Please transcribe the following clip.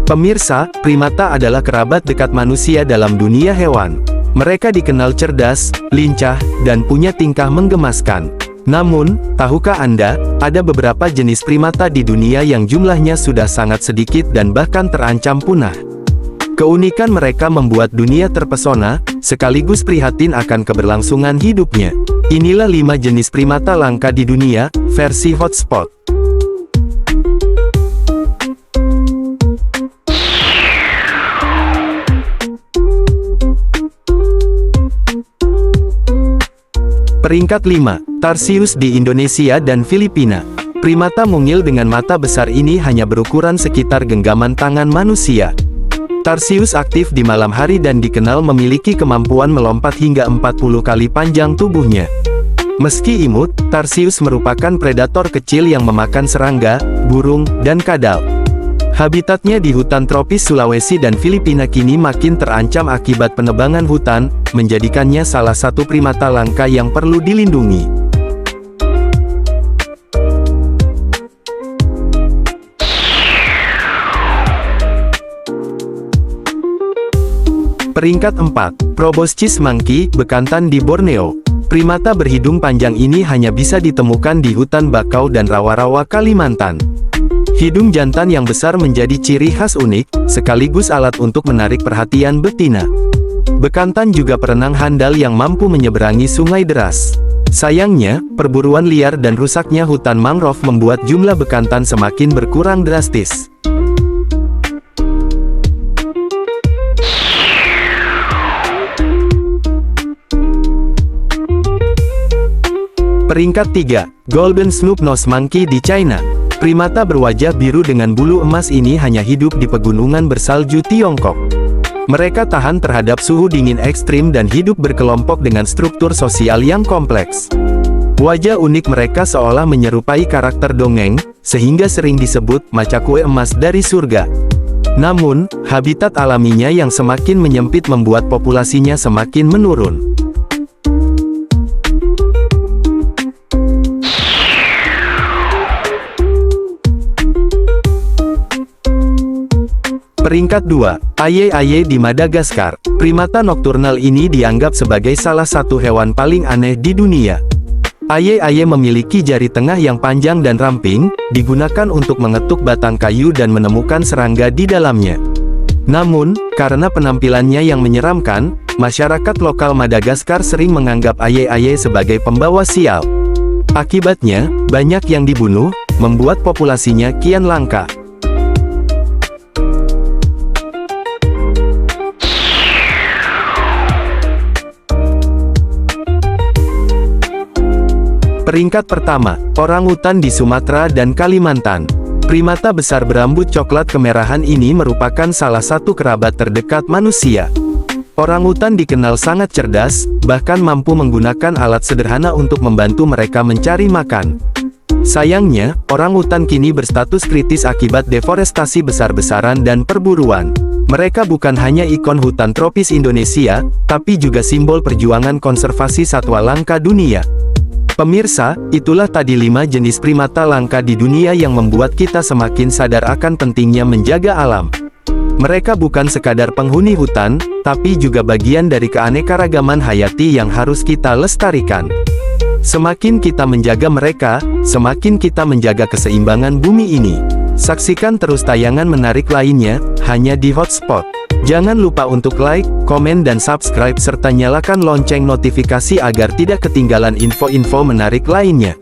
Pemirsa, primata adalah kerabat dekat manusia dalam dunia hewan. Mereka dikenal cerdas, lincah, dan punya tingkah menggemaskan. Namun, tahukah Anda, ada beberapa jenis primata di dunia yang jumlahnya sudah sangat sedikit dan bahkan terancam punah. Keunikan mereka membuat dunia terpesona, sekaligus prihatin akan keberlangsungan hidupnya. Inilah 5 jenis primata langka di dunia, versi Hotspot. Peringkat 5, Tarsius di Indonesia dan Filipina. Primata mungil dengan mata besar ini hanya berukuran sekitar genggaman tangan manusia. Tarsius aktif di malam hari dan dikenal memiliki kemampuan melompat hingga 40 kali panjang tubuhnya. Meski imut, Tarsius merupakan predator kecil yang memakan serangga, burung, dan kadal. Habitatnya di hutan tropis Sulawesi dan Filipina kini makin terancam akibat penebangan hutan, menjadikannya salah satu primata langka yang perlu dilindungi. Peringkat 4, Proboscis monkey, bekantan di Borneo. Primata berhidung panjang ini hanya bisa ditemukan di hutan bakau dan rawa-rawa Kalimantan. Hidung jantan yang besar menjadi ciri khas unik, sekaligus alat untuk menarik perhatian betina. Bekantan juga perenang handal yang mampu menyeberangi sungai deras. Sayangnya, perburuan liar dan rusaknya hutan mangrove membuat jumlah bekantan semakin berkurang drastis. Peringkat 3, Golden Snub-Nosed Monkey di China. Primata berwajah biru dengan bulu emas ini hanya hidup di pegunungan bersalju Tiongkok. Mereka tahan terhadap suhu dingin ekstrim dan hidup berkelompok dengan struktur sosial yang kompleks. Wajah unik mereka seolah menyerupai karakter dongeng, sehingga sering disebut maca kue emas dari surga. Namun, habitat alaminya yang semakin menyempit membuat populasinya semakin menurun. Peringkat 2, Aye-aye di Madagaskar. Primata nokturnal ini dianggap sebagai salah satu hewan paling aneh di dunia. Aye-aye memiliki jari tengah yang panjang dan ramping, digunakan untuk mengetuk batang kayu dan menemukan serangga di dalamnya. Namun, karena penampilannya yang menyeramkan, masyarakat lokal Madagaskar sering menganggap Aye-aye sebagai pembawa sial. Akibatnya, banyak yang dibunuh, membuat populasinya kian langka. Peringkat pertama, orangutan di Sumatera dan Kalimantan. Primata besar berambut coklat kemerahan ini merupakan salah satu kerabat terdekat manusia. Orangutan dikenal sangat cerdas, bahkan mampu menggunakan alat sederhana untuk membantu mereka mencari makan. Sayangnya, orangutan kini berstatus kritis akibat deforestasi besar-besaran dan perburuan. Mereka bukan hanya ikon hutan tropis Indonesia, tapi juga simbol perjuangan konservasi satwa langka dunia. Pemirsa, itulah tadi 5 jenis primata langka di dunia yang membuat kita semakin sadar akan pentingnya menjaga alam. Mereka bukan sekadar penghuni hutan, tapi juga bagian dari keanekaragaman hayati yang harus kita lestarikan. Semakin kita menjaga mereka, semakin kita menjaga keseimbangan bumi ini. Saksikan terus tayangan menarik lainnya, hanya di Hotspot. Jangan lupa untuk like, komen dan subscribe serta nyalakan lonceng notifikasi agar tidak ketinggalan info-info menarik lainnya.